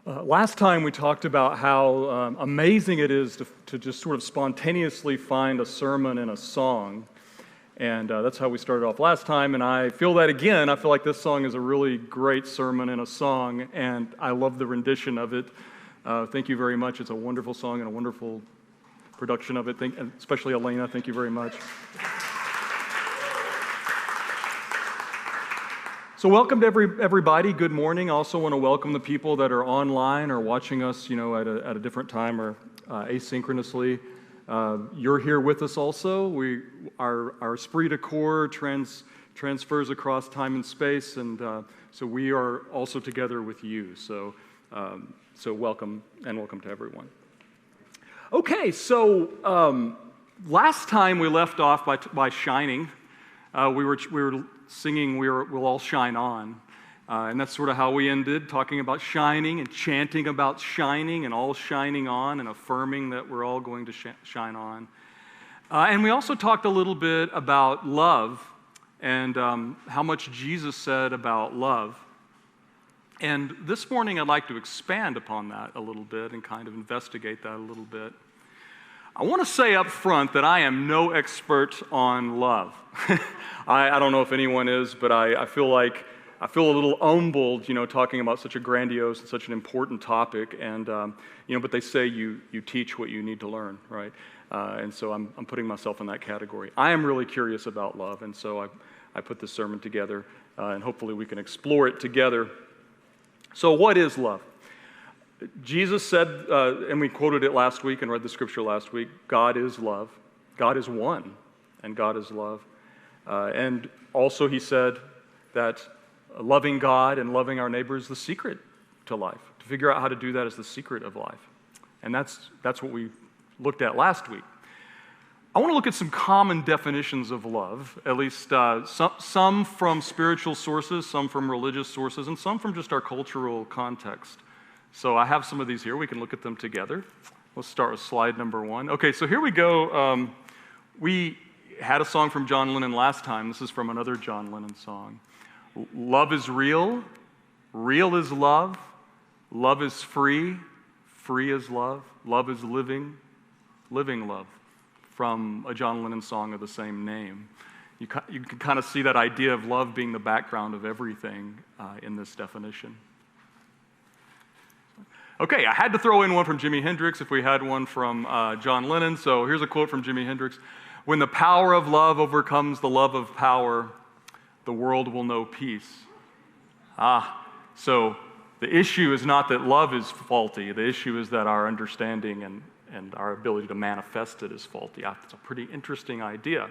Last time we talked about how amazing it is to just sort of spontaneously find a sermon in a song. And that's how we started off last time, and I feel that again. I feel like this song is a really great sermon in a song, and I love the rendition of it. Thank you very much. It's a wonderful song and a wonderful production of it. Especially Elena, thank you very much. So welcome to everybody. Good morning. I also want to welcome the people that are online or watching us, at a different time or asynchronously. You're here with us also. Our esprit de corps transfers across time and space, and so we are also together with you. So welcome, and welcome to everyone. Okay, so last time we left off by shining. We were singing We'll All Shine On, and that's sort of how we ended, talking about shining and chanting about shining and all shining on and affirming that we're all going to shine on. And we also talked a little bit about love and how much Jesus said about love. And this morning I'd like to expand upon that a little bit and kind of investigate that a little bit. I want to say up front that I am no expert on love. I don't know if anyone is, but I feel a little humbled, talking about such a grandiose and such an important topic. And but they say you teach what you need to learn, right? And so I'm putting myself in that category. I am really curious about love, and so I put this sermon together, and hopefully we can explore it together. So what is love? Jesus said, and we quoted it last week and read the scripture last week, God is love. God is one, and God is love. And also he said that loving God and loving our neighbor is the secret to life. To figure out how to do that is the secret of life. And that's what we looked at last week. I want to look at some common definitions of love, at least some from spiritual sources, some from religious sources, and some from just our cultural context. So I have some of these here. We can look at them together. Let's start with slide number 1. Okay, so here we go. We had a song from John Lennon last time. This is from another John Lennon song. Love is real. Real is love. Love is free. Free is love. Love is living. Living love. From a John Lennon song of the same name. You can kind of see that idea of love being the background of everything in this definition. Okay, I had to throw in one from Jimi Hendrix if we had one from John Lennon. So here's a quote from Jimi Hendrix. When the power of love overcomes the love of power, the world will know peace. So the issue is not that love is faulty. The issue is that our understanding and our ability to manifest it is faulty. That's a pretty interesting idea.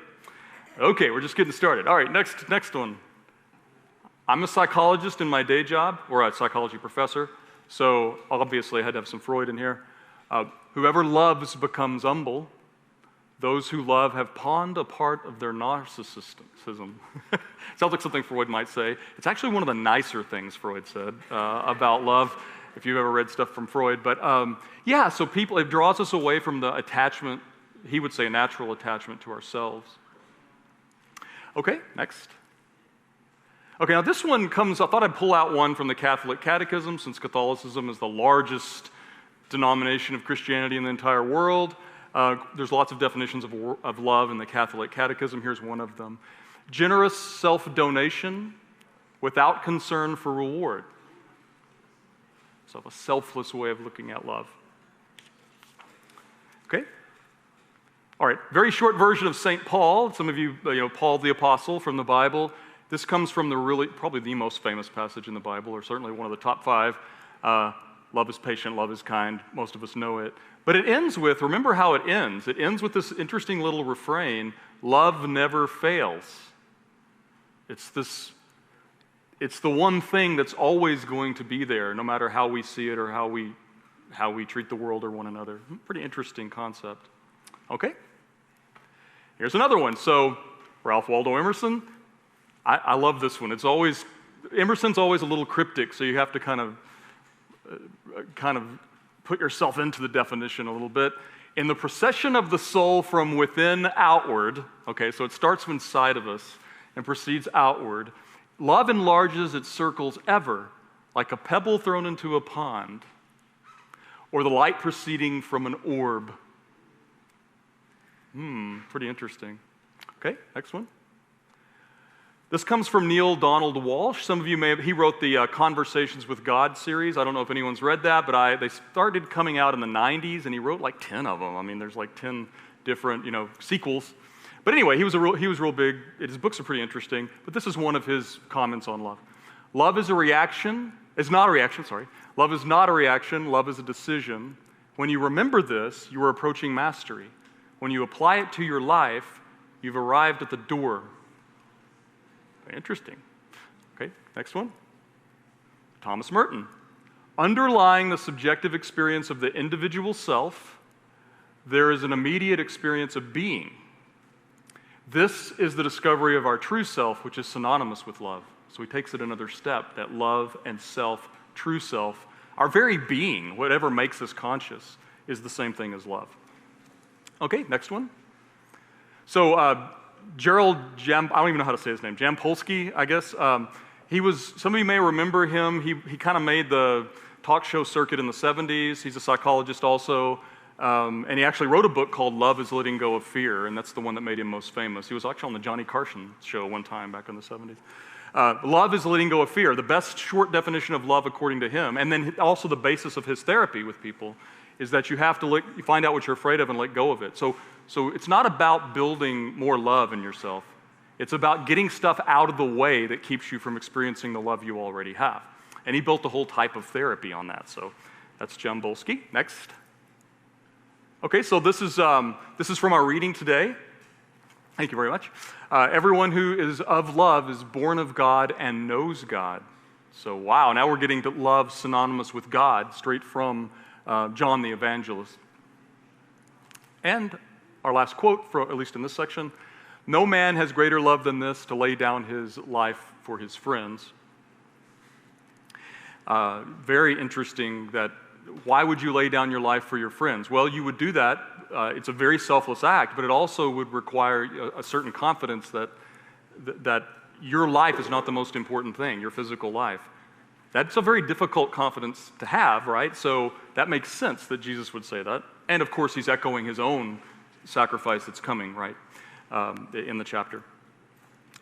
Okay, we're just getting started. All right, next one. I'm a psychologist in my day job, or a psychology professor. So obviously I had to have some Freud in here. Whoever loves becomes humble. Those who love have pawned a part of their narcissism. Sounds like something Freud might say. It's actually one of the nicer things Freud said about love, if you've ever read stuff from Freud. But so it draws us away from the attachment, he would say a natural attachment to ourselves. Okay, next. Okay, now this one I thought I'd pull out one from the Catholic Catechism, since Catholicism is the largest denomination of Christianity in the entire world. There's lots of definitions of love in the Catholic Catechism. Here's one of them. Generous self-donation without concern for reward. So a selfless way of looking at love. Okay? All right, very short version of St. Paul. Some of you, Paul the Apostle from the Bible. This comes from probably the most famous passage in the Bible, or certainly one of the top 5. Love is patient, love is kind. Most of us know it. But it ends with, remember how it ends. It ends with this interesting little refrain, love never fails. It's the one thing that's always going to be there, no matter how we see it or how we treat the world or one another. Pretty interesting concept. Okay? Here's another one. So, Ralph Waldo Emerson. I love this one. Emerson's always a little cryptic, so you have to kind of put yourself into the definition a little bit. In the procession of the soul from within outward, okay, so it starts inside of us and proceeds outward, love enlarges its circles ever, like a pebble thrown into a pond. or the light proceeding from an orb? Pretty interesting. Okay, next one. This comes from Neil Donald Walsh. Some of you he wrote the Conversations with God series. I don't know if anyone's read that, but they started coming out in the 90s, and he wrote like 10 of them. I mean, there's like 10 different, sequels. But anyway, he was real big. His books are pretty interesting, but this is one of his comments on love. Love is not a reaction. Love is not a reaction. Love is a decision. When you remember this, you are approaching mastery. When you apply it to your life, you've arrived at the door. Interesting. Okay, next one. Thomas Merton. Underlying the subjective experience of the individual self, there is an immediate experience of being. This is the discovery of our true self, which is synonymous with love. So he takes it another step, that love and self, true self, our very being, whatever makes us conscious, is the same thing as love. Okay, next one. So Gerald I don't even know how to say his name, Jampolsky, I guess. Some of you may remember him. He kind of made the talk show circuit in the 70s. He's a psychologist also. And he actually wrote a book called Love is Letting Go of Fear, and that's the one that made him most famous. He was actually on the Johnny Carson show one time back in the 70s. Love is letting go of fear, the best short definition of love according to him. And then also the basis of his therapy with people is that you have to find out what you're afraid of and let go of it. So it's not about building more love in yourself. It's about getting stuff out of the way that keeps you from experiencing the love you already have. And he built a whole type of therapy on that. So that's Jampolsky. Next. Okay, so this is from our reading today. Thank you very much. Everyone who is of love is born of God and knows God. So wow, now we're getting to love synonymous with God, straight from John the Evangelist. And our last quote, at least in this section, no man has greater love than this, to lay down his life for his friends. Very interesting that, why would you lay down your life for your friends? Well, you would do that. It's a very selfless act, but it also would require a certain confidence that your life is not the most important thing, your physical life. That's a very difficult confidence to have, right? So that makes sense that Jesus would say that. And of course, he's echoing his own sacrifice that's coming, right, in the chapter.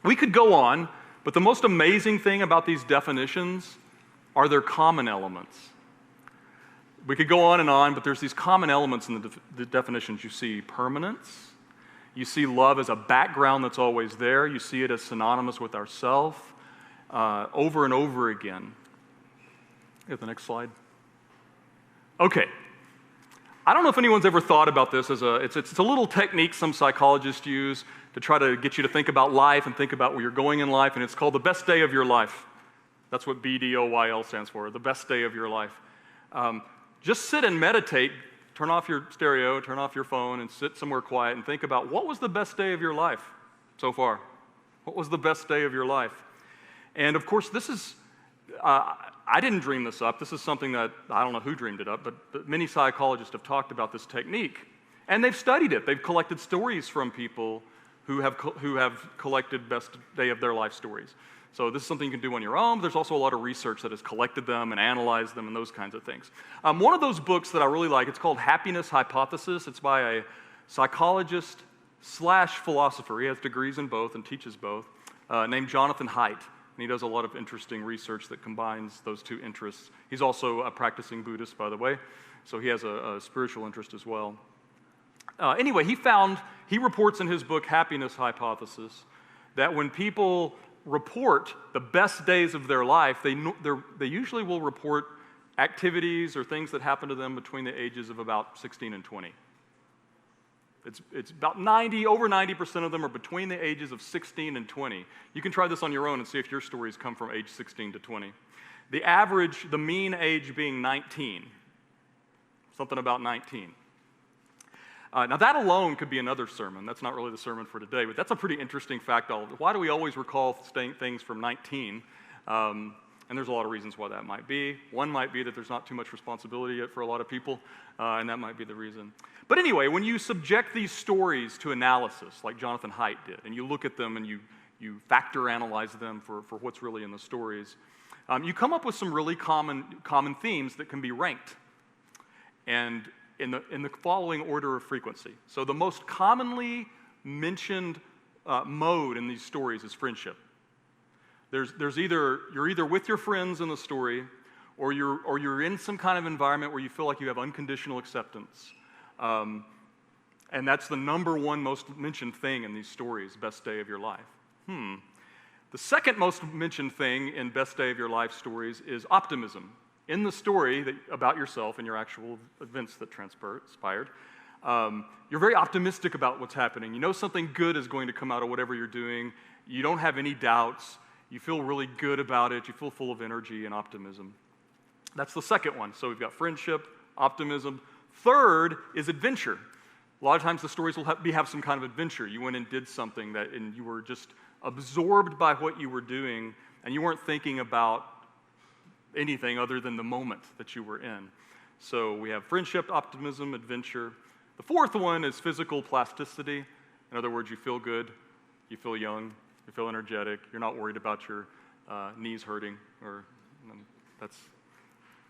We could go on, but the most amazing thing about these definitions are their common elements. We could go on, but there's these common elements in the definitions. You see permanence. You see love as a background that's always there. You see it as synonymous with ourself over and over again. Get the next slide. Okay. I don't know if anyone's ever thought about this as it's a little technique some psychologists use to try to get you to think about life and think about where you're going in life, and it's called the best day of your life. That's what BDOYL stands for, the best day of your life. Just sit and meditate, turn off your stereo, turn off your phone, and sit somewhere quiet and think about, what was the best day of your life so far? What was the best day of your life? And of course, this is, I didn't dream this up. This is something that, I don't know who dreamed it up, but many psychologists have talked about this technique. And they've studied it. They've collected stories from people who have collected best day of their life stories. So this is something you can do on your own. But there's also a lot of research that has collected them and analyzed them and those kinds of things. One of those books that I really like, it's called Happiness Hypothesis. It's by a psychologist / philosopher. He has degrees in both and teaches both, named Jonathan Haidt. And he does a lot of interesting research that combines those two interests. He's also a practicing Buddhist, by the way, so he has a spiritual interest as well. Anyway, he reports in his book, Happiness Hypothesis, that when people report the best days of their life, they usually will report activities or things that happen to them between the ages of about 16 and 20. It's about over 90% of them are between the ages of 16 and 20. You can try this on your own and see if your stories come from age 16 to 20. The mean age being 19. Something about 19. Now that alone could be another sermon. That's not really the sermon for today, but that's a pretty interesting fact. Why do we always recall things from 19? And there's a lot of reasons why that might be. One might be that there's not too much responsibility yet for a lot of people, and that might be the reason. But anyway, when you subject these stories to analysis, like Jonathan Haidt did, and you look at them and you factor analyze them for what's really in the stories, you come up with some really common themes that can be ranked. and in the following order of frequency. So the most commonly mentioned mode in these stories is friendship. You're either with your friends in the story, or you're in some kind of environment where you feel like you have unconditional acceptance. And that's the number one most mentioned thing in these stories, best day of your life. The second most mentioned thing in best day of your life stories is optimism. In the story about yourself and your actual events that transpired, you're very optimistic about what's happening. You know something good is going to come out of whatever you're doing. You don't have any doubts. You feel really good about it. You feel full of energy and optimism. That's the second one. So we've got friendship, optimism. Third is adventure. A lot of times the stories will have some kind of adventure. You went and did something and you were just absorbed by what you were doing, and you weren't thinking about anything other than the moment that you were in. So we have friendship, optimism, adventure. The fourth one is physical plasticity. In other words, you feel good, you feel young, you feel energetic, you're not worried about your knees hurting, that's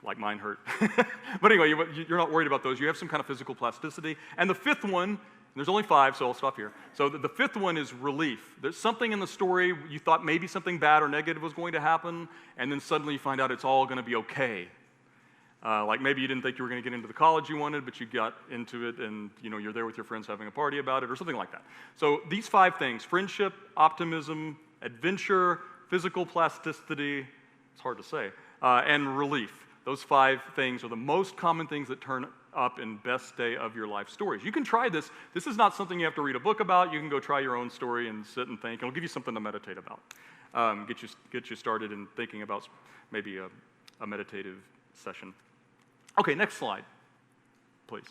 like mine hurt. But anyway, you're not worried about those. You have some kind of physical plasticity. And the fifth one, there's only 5, so I'll stop here. So the fifth one is relief. There's something in the story, you thought maybe something bad or negative was going to happen, and then suddenly you find out it's all going to be okay. Like maybe you didn't think you were going to get into the college you wanted, but you got into it, and you're there with your friends having a party about it, or something like that. So these 5 things: friendship, optimism, adventure, physical plasticity, it's hard to say, and relief. Those 5 things are the most common things that turn up in best day of your life stories. You can try this. This is not something you have to read a book about. You can go try your own story and sit and think. It'll give you something to meditate about. Get you started in thinking about maybe a meditative session. Okay, next slide, please.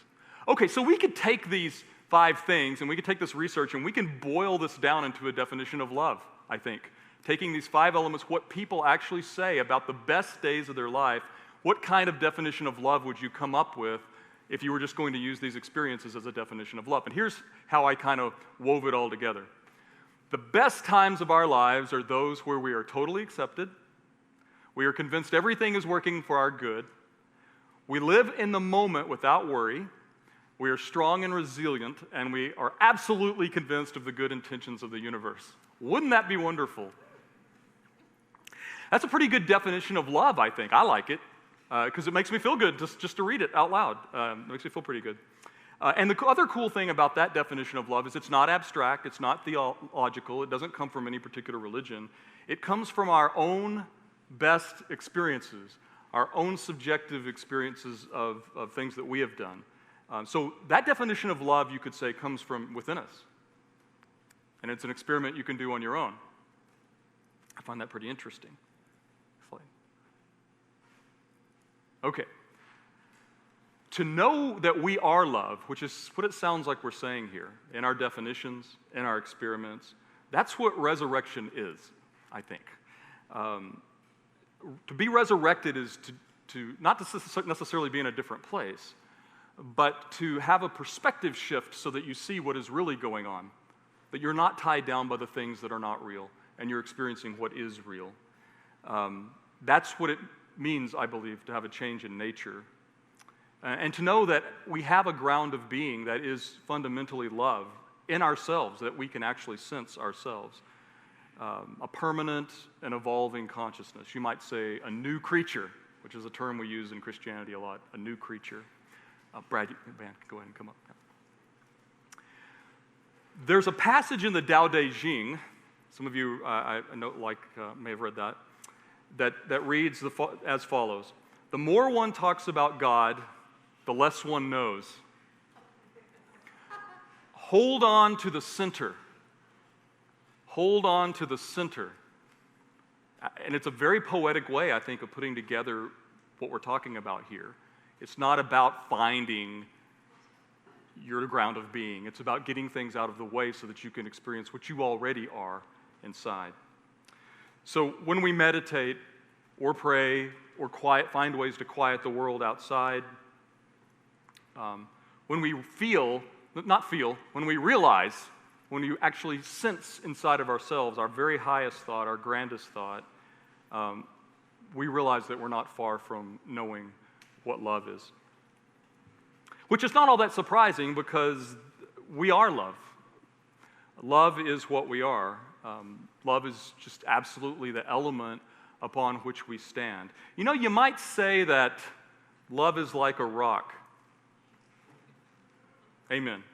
Okay, so we could take these 5 things and we could take this research and we can boil this down into a definition of love, I think. Taking these 5 elements, what people actually say about the best days of their life. What kind of definition of love would you come up with if you were just going to use these experiences as a definition of love? And here's how I kind of wove it all together. The best times of our lives are those where we are totally accepted. We are convinced everything is working for our good. We live in the moment without worry. We are strong and resilient, and we are absolutely convinced of the good intentions of the universe. Wouldn't that be wonderful? That's a pretty good definition of love, I think. I like it. Because it makes me feel good just to read it out loud. It makes me feel pretty good. And the other cool thing about that definition of love is it's not abstract, it's not theological, it doesn't come from any particular religion. It comes from our own best experiences, our own subjective experiences of things that we have done. So that definition of love, you could say, comes from within us. And it's an experiment you can do on your own. I find that pretty interesting. Okay. To know that we are love, which is what it sounds like we're saying here, in our definitions, in our experiments, that's what resurrection is, I think. To be resurrected is to not to necessarily be in a different place, but to have a perspective shift so that you see what is really going on, that you're not tied down by the things that are not real, and you're experiencing what is real. That's what it means, I believe, to have a change in nature. And to know that we have a ground of being that is fundamentally love in ourselves, that we can actually sense ourselves. A permanent and evolving consciousness. You might say a new creature, which is a term we use in Christianity a lot, a new creature. Brad, go ahead and come up. There's a passage in the Tao Te Ching, some of you I know may have read that reads as follows: the more one talks about God, the less one knows. Hold on to the center. Hold on to the center. And it's a very poetic way, I think, of putting together what we're talking about here. It's not about finding your ground of being. It's about getting things out of the way so that you can experience what you already are inside. So when we meditate or pray or find ways to quiet the world outside, when we when we realize, when we actually sense inside of ourselves our very highest thought, our grandest thought, we realize that we're not far from knowing what love is. which is not all that surprising because we are love. Love is what we are. Love is just absolutely the element upon which we stand. You know, you might say that love is like a rock. Amen.